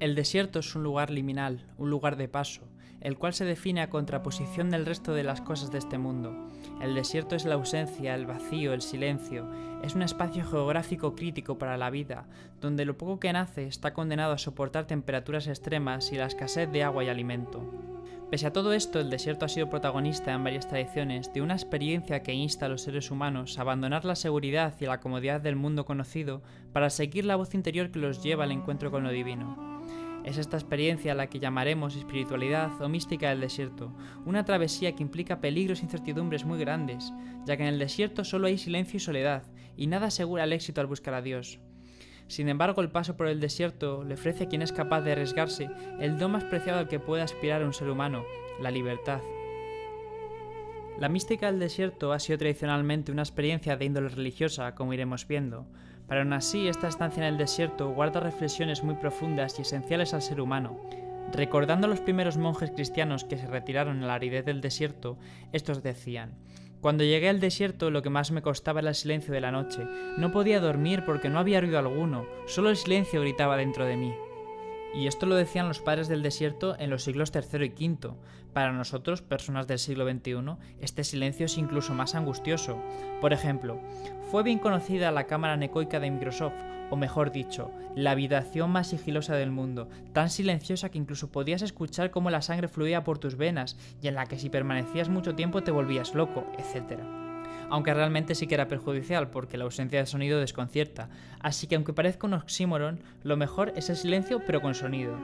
El desierto es un lugar liminal, un lugar de paso, el cual se define a contraposición del resto de las cosas de este mundo. El desierto es la ausencia, el vacío, el silencio. Es un espacio geográfico crítico para la vida, donde lo poco que nace está condenado a soportar temperaturas extremas y la escasez de agua y alimento. Pese a todo esto, el desierto ha sido protagonista en varias tradiciones de una experiencia que insta a los seres humanos a abandonar la seguridad y la comodidad del mundo conocido para seguir la voz interior que los lleva al encuentro con lo divino. Es esta experiencia la que llamaremos espiritualidad o mística del desierto, una travesía que implica peligros e incertidumbres muy grandes, ya que en el desierto solo hay silencio y soledad, y nada asegura el éxito al buscar a Dios. Sin embargo, el paso por el desierto le ofrece a quien es capaz de arriesgarse el don más preciado al que puede aspirar un ser humano, la libertad. La mística del desierto ha sido tradicionalmente una experiencia de índole religiosa, como iremos viendo, pero aún así esta estancia en el desierto guarda reflexiones muy profundas y esenciales al ser humano. Recordando a los primeros monjes cristianos que se retiraron a la aridez del desierto, estos decían: «Cuando llegué al desierto lo que más me costaba era el silencio de la noche. No podía dormir porque no había ruido alguno, solo el silencio gritaba dentro de mí». Y esto lo decían los padres del desierto en los siglos III y V. Para nosotros, personas del siglo XXI, este silencio es incluso más angustioso. Por ejemplo, fue bien conocida la cámara anecoica de Microsoft, o mejor dicho, la habitación más sigilosa del mundo, tan silenciosa que incluso podías escuchar cómo la sangre fluía por tus venas y en la que si permanecías mucho tiempo te volvías loco, etc. Aunque realmente sí que era perjudicial porque la ausencia de sonido desconcierta, así que aunque parezca un oxímoron, lo mejor es el silencio pero con sonido.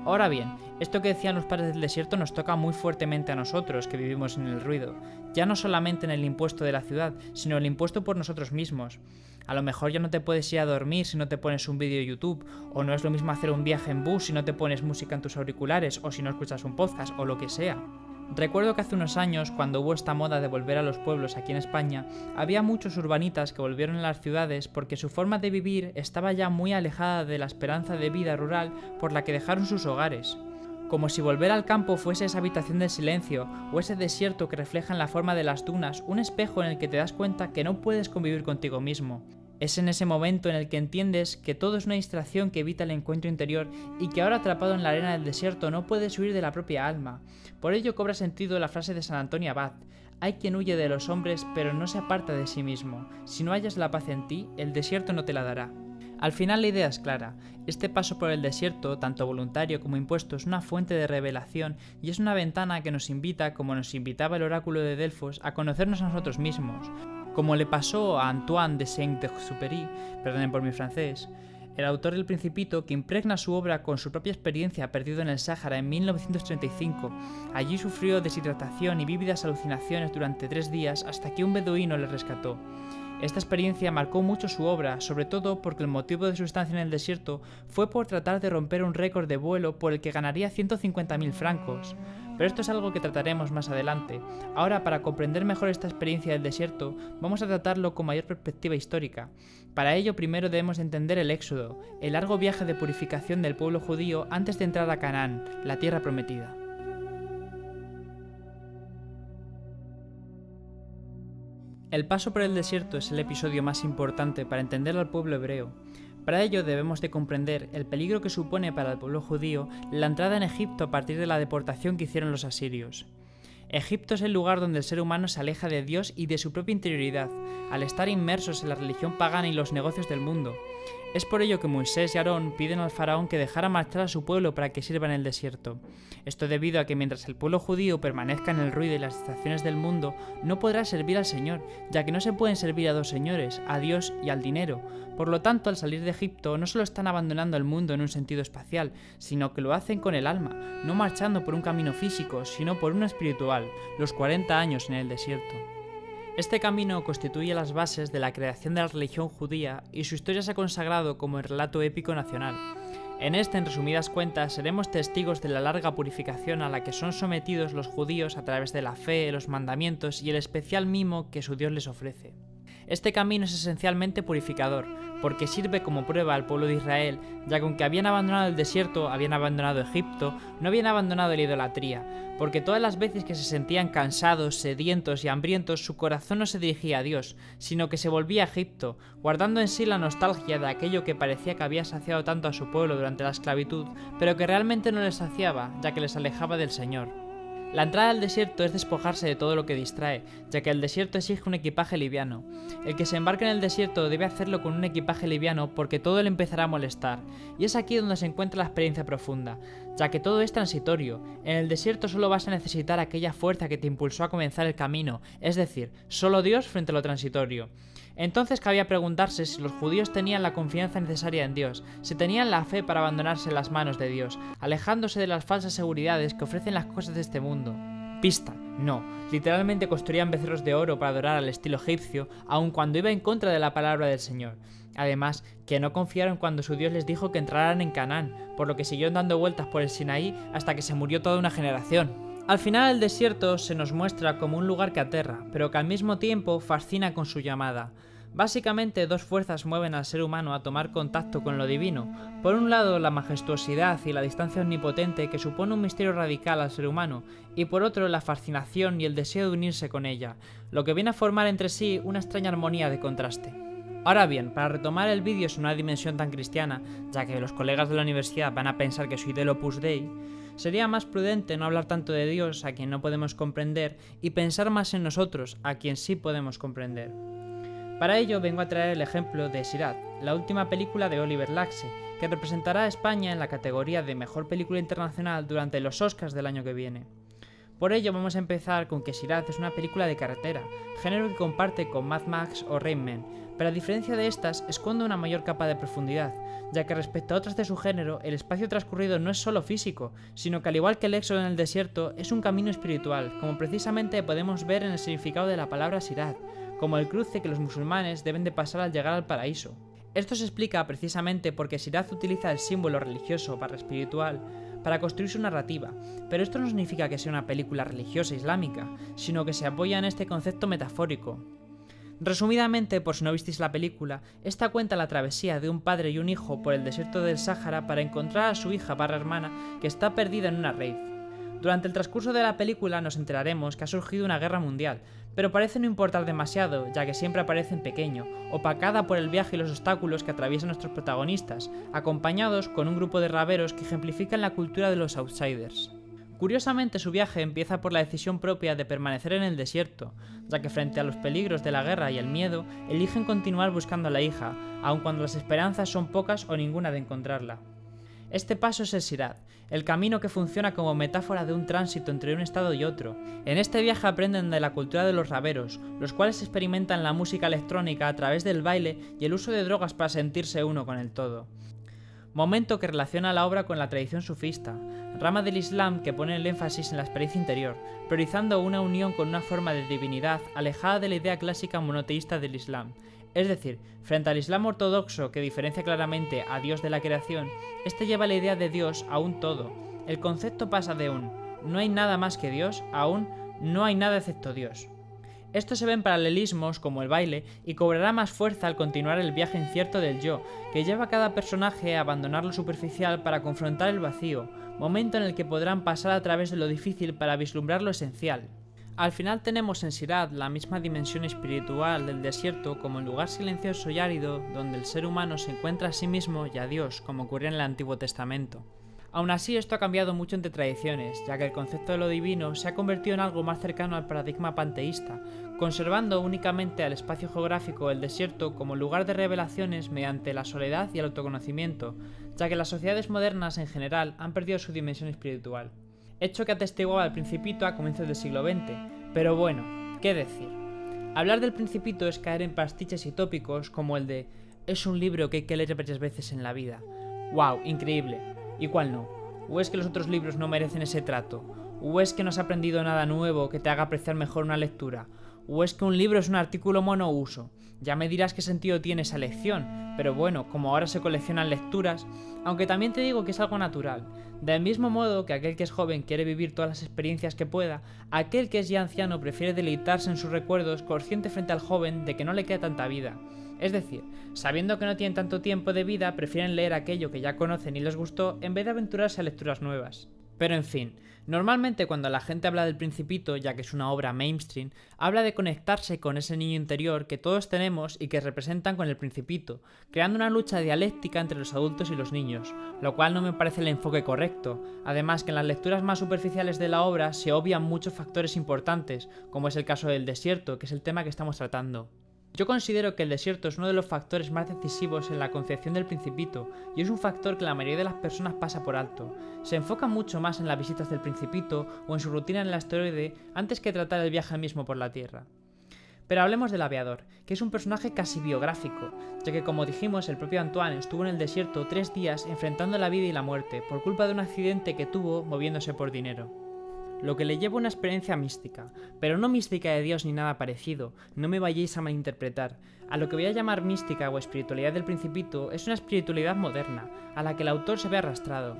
Ahora bien, esto que decían los padres del desierto nos toca muy fuertemente a nosotros que vivimos en el ruido, ya no solamente en el impuesto de la ciudad, sino el impuesto por nosotros mismos. A lo mejor ya no te puedes ir a dormir si no te pones un vídeo de YouTube, o no es lo mismo hacer un viaje en bus si no te pones música en tus auriculares o si no escuchas un podcast o lo que sea. Recuerdo que hace unos años, cuando hubo esta moda de volver a los pueblos aquí en España, había muchos urbanitas que volvieron a las ciudades porque su forma de vivir estaba ya muy alejada de la esperanza de vida rural por la que dejaron sus hogares. Como si volver al campo fuese esa habitación del silencio o ese desierto que refleja en la forma de las dunas un espejo en el que te das cuenta que no puedes convivir contigo mismo. Es en ese momento en el que entiendes que todo es una distracción que evita el encuentro interior y que ahora atrapado en la arena del desierto no puedes huir de la propia alma. Por ello cobra sentido la frase de San Antonio Abad: «Hay quien huye de los hombres pero no se aparta de sí mismo. Si no hallas la paz en ti, el desierto no te la dará». Al final la idea es clara. Este paso por el desierto, tanto voluntario como impuesto, es una fuente de revelación y es una ventana que nos invita, como nos invitaba el oráculo de Delfos, a conocernos a nosotros mismos. Como le pasó a Antoine de Saint-Exupéry, perdonen por mi francés, el autor del Principito, que impregna su obra con su propia experiencia perdido en el Sáhara en 1935. Allí sufrió deshidratación y vívidas alucinaciones durante 3 días hasta que un beduino le rescató. Esta experiencia marcó mucho su obra, sobre todo porque el motivo de su estancia en el desierto fue por tratar de romper un récord de vuelo por el que ganaría 150.000 francos. Pero esto es algo que trataremos más adelante. Ahora, para comprender mejor esta experiencia del desierto, vamos a tratarlo con mayor perspectiva histórica. Para ello, primero debemos entender el Éxodo, el largo viaje de purificación del pueblo judío antes de entrar a Canaán, la tierra prometida. El paso por el desierto es el episodio más importante para entender al pueblo hebreo. Para ello debemos de comprender el peligro que supone para el pueblo judío la entrada en Egipto a partir de la deportación que hicieron los asirios. Egipto es el lugar donde el ser humano se aleja de Dios y de su propia interioridad, al estar inmersos en la religión pagana y los negocios del mundo. Es por ello que Moisés y Aarón piden al faraón que dejara marchar a su pueblo para que sirva en el desierto. Esto debido a que mientras el pueblo judío permanezca en el ruido y las distracciones del mundo, no podrá servir al Señor, ya que no se pueden servir a dos señores, a Dios y al dinero. Por lo tanto, al salir de Egipto no solo están abandonando el mundo en un sentido espacial, sino que lo hacen con el alma, no marchando por un camino físico, sino por uno espiritual, los 40 años en el desierto. Este camino constituye las bases de la creación de la religión judía y su historia se ha consagrado como el relato épico nacional. En este, en resumidas cuentas, seremos testigos de la larga purificación a la que son sometidos los judíos a través de la fe, los mandamientos y el especial mimo que su Dios les ofrece. Este camino es esencialmente purificador, porque sirve como prueba al pueblo de Israel, ya que aunque habían abandonado el desierto, habían abandonado Egipto, no habían abandonado la idolatría, porque todas las veces que se sentían cansados, sedientos y hambrientos, su corazón no se dirigía a Dios, sino que se volvía a Egipto, guardando en sí la nostalgia de aquello que parecía que había saciado tanto a su pueblo durante la esclavitud, pero que realmente no les saciaba, ya que les alejaba del Señor. La entrada al desierto es despojarse de todo lo que distrae, ya que el desierto exige un equipaje liviano. El que se embarque en el desierto debe hacerlo con un equipaje liviano porque todo le empezará a molestar, y es aquí donde se encuentra la experiencia profunda, ya que todo es transitorio. En el desierto solo vas a necesitar aquella fuerza que te impulsó a comenzar el camino, es decir, solo Dios frente a lo transitorio. Entonces cabía preguntarse si los judíos tenían la confianza necesaria en Dios, si tenían la fe para abandonarse en las manos de Dios, alejándose de las falsas seguridades que ofrecen las cosas de este mundo. Pista, no, literalmente construían becerros de oro para adorar al estilo egipcio, aun cuando iba en contra de la palabra del Señor. Además, que no confiaron cuando su Dios les dijo que entraran en Canaán, por lo que siguieron dando vueltas por el Sinaí hasta que se murió toda una generación. Al final el desierto se nos muestra como un lugar que aterra, pero que al mismo tiempo fascina con su llamada. Básicamente dos fuerzas mueven al ser humano a tomar contacto con lo divino. Por un lado la majestuosidad y la distancia omnipotente que supone un misterio radical al ser humano, y por otro la fascinación y el deseo de unirse con ella, lo que viene a formar entre sí una extraña armonía de contraste. Ahora bien, para retomar el vídeo en una dimensión tan cristiana, ya que los colegas de la universidad van a pensar que soy del Opus Dei, sería más prudente no hablar tanto de Dios a quien no podemos comprender y pensar más en nosotros, a quien sí podemos comprender. Para ello vengo a traer el ejemplo de Sirat, la última película de Oliver Laxe, que representará a España en la categoría de Mejor Película Internacional durante los Oscars del año que viene. Por ello vamos a empezar con que Sirat es una película de carretera, género que comparte con Mad Max o Rain Man, pero a diferencia de estas esconde una mayor capa de profundidad, ya que respecto a otras de su género, el espacio transcurrido no es solo físico, sino que al igual que el éxodo en el desierto, es un camino espiritual, como precisamente podemos ver en el significado de la palabra Sirat, como el cruce que los musulmanes deben de pasar al llegar al paraíso. Esto se explica precisamente porque Sirat utiliza el símbolo religioso barra espiritual para construir su narrativa, pero esto no significa que sea una película religiosa islámica, sino que se apoya en este concepto metafórico. Resumidamente, por si no visteis la película, esta cuenta la travesía de un padre y un hijo por el desierto del Sáhara para encontrar a su hija barra hermana que está perdida en una rave. Durante el transcurso de la película nos enteraremos que ha surgido una guerra mundial, pero parece no importar demasiado, ya que siempre aparece en pequeño, opacada por el viaje y los obstáculos que atraviesan nuestros protagonistas, acompañados con un grupo de raveros que ejemplifican la cultura de los outsiders. Curiosamente, su viaje empieza por la decisión propia de permanecer en el desierto, ya que frente a los peligros de la guerra y el miedo, eligen continuar buscando a la hija, aun cuando las esperanzas son pocas o ninguna de encontrarla. Este paso es el Sirat, el camino que funciona como metáfora de un tránsito entre un estado y otro. En este viaje aprenden de la cultura de los raveros, los cuales experimentan la música electrónica a través del baile y el uso de drogas para sentirse uno con el todo. Momento que relaciona la obra con la tradición sufista, rama del Islam que pone el énfasis en la experiencia interior, priorizando una unión con una forma de divinidad alejada de la idea clásica monoteísta del Islam. Es decir, frente al Islam ortodoxo que diferencia claramente a Dios de la creación, este lleva la idea de Dios a un todo. El concepto pasa de un no hay nada más que Dios a un no hay nada excepto Dios. Esto se ve en paralelismos como el baile y cobrará más fuerza al continuar el viaje incierto del yo, que lleva a cada personaje a abandonar lo superficial para confrontar el vacío, momento en el que podrán pasar a través de lo difícil para vislumbrar lo esencial. Al final tenemos en Sirat la misma dimensión espiritual del desierto como el lugar silencioso y árido donde el ser humano se encuentra a sí mismo y a Dios, como ocurría en el Antiguo Testamento. Aún así, esto ha cambiado mucho entre tradiciones, ya que el concepto de lo divino se ha convertido en algo más cercano al paradigma panteísta, conservando únicamente al espacio geográfico del desierto como lugar de revelaciones mediante la soledad y el autoconocimiento, ya que las sociedades modernas en general han perdido su dimensión espiritual. Hecho que atestiguaba el Principito a comienzos del siglo XX, pero bueno, ¿qué decir? Hablar del Principito es caer en pastiches y tópicos como el de «es un libro que hay que leer varias veces en la vida». ¡Wow! Increíble. ¿Y cuál no? ¿O es que los otros libros no merecen ese trato? ¿O es que no has aprendido nada nuevo que te haga apreciar mejor una lectura? ¿O es que un libro es un artículo monouso? Ya me dirás qué sentido tiene esa elección, pero bueno, como ahora se coleccionan lecturas, aunque también te digo que es algo natural. Del mismo modo que aquel que es joven quiere vivir todas las experiencias que pueda, aquel que es ya anciano prefiere deleitarse en sus recuerdos, consciente frente al joven de que no le queda tanta vida. Es decir, sabiendo que no tienen tanto tiempo de vida, prefieren leer aquello que ya conocen y les gustó en vez de aventurarse a lecturas nuevas. Pero en fin, normalmente cuando la gente habla del Principito, ya que es una obra mainstream, habla de conectarse con ese niño interior que todos tenemos y que representan con el Principito, creando una lucha dialéctica entre los adultos y los niños, lo cual no me parece el enfoque correcto. Además que en las lecturas más superficiales de la obra se obvian muchos factores importantes, como es el caso del desierto, que es el tema que estamos tratando. Yo considero que el desierto es uno de los factores más decisivos en la concepción del Principito, y es un factor que la mayoría de las personas pasa por alto. Se enfoca mucho más en las visitas del Principito o en su rutina en el asteroide antes que tratar el viaje mismo por la Tierra. Pero hablemos del aviador, que es un personaje casi biográfico, ya que como dijimos el propio Antoine estuvo en el desierto 3 días enfrentando la vida y la muerte por culpa de un accidente que tuvo moviéndose por dinero. Lo que le lleva una experiencia mística, pero no mística de Dios ni nada parecido, no me vayáis a malinterpretar. A lo que voy a llamar mística o espiritualidad del Principito es una espiritualidad moderna, a la que el autor se ve arrastrado.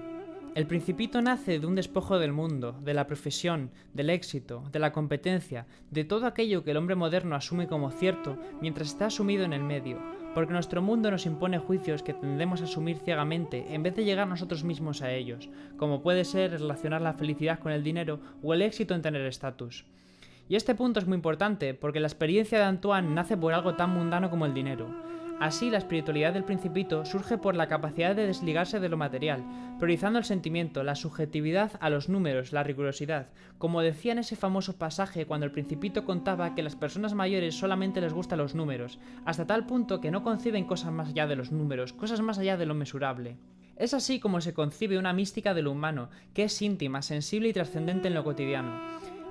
El Principito nace de un despojo del mundo, de la profesión, del éxito, de la competencia, de todo aquello que el hombre moderno asume como cierto mientras está sumido en el medio, porque nuestro mundo nos impone juicios que tendemos a asumir ciegamente en vez de llegar nosotros mismos a ellos, como puede ser relacionar la felicidad con el dinero o el éxito en tener estatus. Y este punto es muy importante porque la experiencia de Antoine nace por algo tan mundano como el dinero. Así, la espiritualidad del Principito surge por la capacidad de desligarse de lo material, priorizando el sentimiento, la subjetividad a los números, la rigurosidad, como decía en ese famoso pasaje cuando el Principito contaba que a las personas mayores solamente les gustan los números, hasta tal punto que no conciben cosas más allá de los números, cosas más allá de lo mesurable. Es así como se concibe una mística de lo humano, que es íntima, sensible y trascendente en lo cotidiano.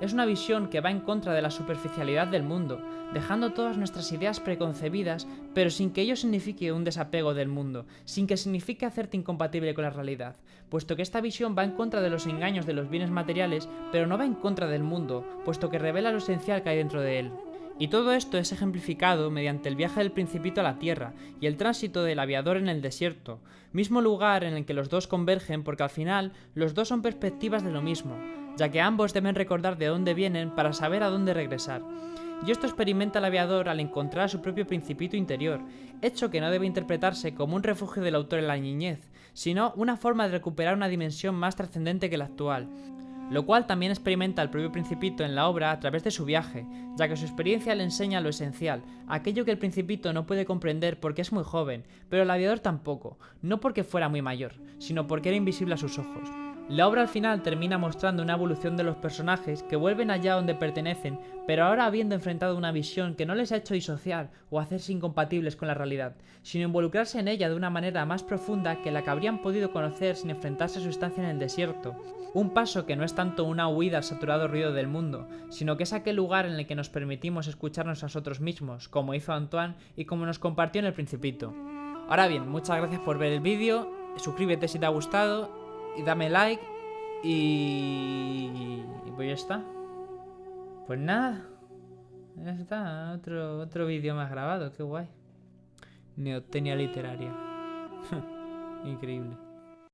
Es una visión que va en contra de la superficialidad del mundo, dejando todas nuestras ideas preconcebidas, pero sin que ello signifique un desapego del mundo, sin que signifique hacerte incompatible con la realidad, puesto que esta visión va en contra de los engaños de los bienes materiales, pero no va en contra del mundo, puesto que revela lo esencial que hay dentro de él. Y todo esto es ejemplificado mediante el viaje del Principito a la Tierra y el tránsito del aviador en el desierto, mismo lugar en el que los dos convergen porque al final los dos son perspectivas de lo mismo, ya que ambos deben recordar de dónde vienen para saber a dónde regresar. Y esto experimenta el aviador al encontrar a su propio Principito interior, hecho que no debe interpretarse como un refugio del autor en la niñez, sino una forma de recuperar una dimensión más trascendente que la actual, lo cual también experimenta el propio Principito en la obra a través de su viaje, ya que su experiencia le enseña lo esencial, aquello que el Principito no puede comprender porque es muy joven, pero el aviador tampoco, no porque fuera muy mayor, sino porque era invisible a sus ojos. La obra al final termina mostrando una evolución de los personajes que vuelven allá donde pertenecen, pero ahora habiendo enfrentado una visión que no les ha hecho disociar o hacerse incompatibles con la realidad, sino involucrarse en ella de una manera más profunda que la que habrían podido conocer sin enfrentarse a su estancia en el desierto. Un paso que no es tanto una huida al saturado ruido del mundo, sino que es aquel lugar en el que nos permitimos escucharnos a nosotros mismos, como hizo Antoine y como nos compartió en el Principito. Ahora bien, muchas gracias por ver el vídeo, suscríbete si te ha gustado y dame like y pues ya está. Pues nada, ya está, otro vídeo más grabado, qué guay. Neotenia literaria. Increíble.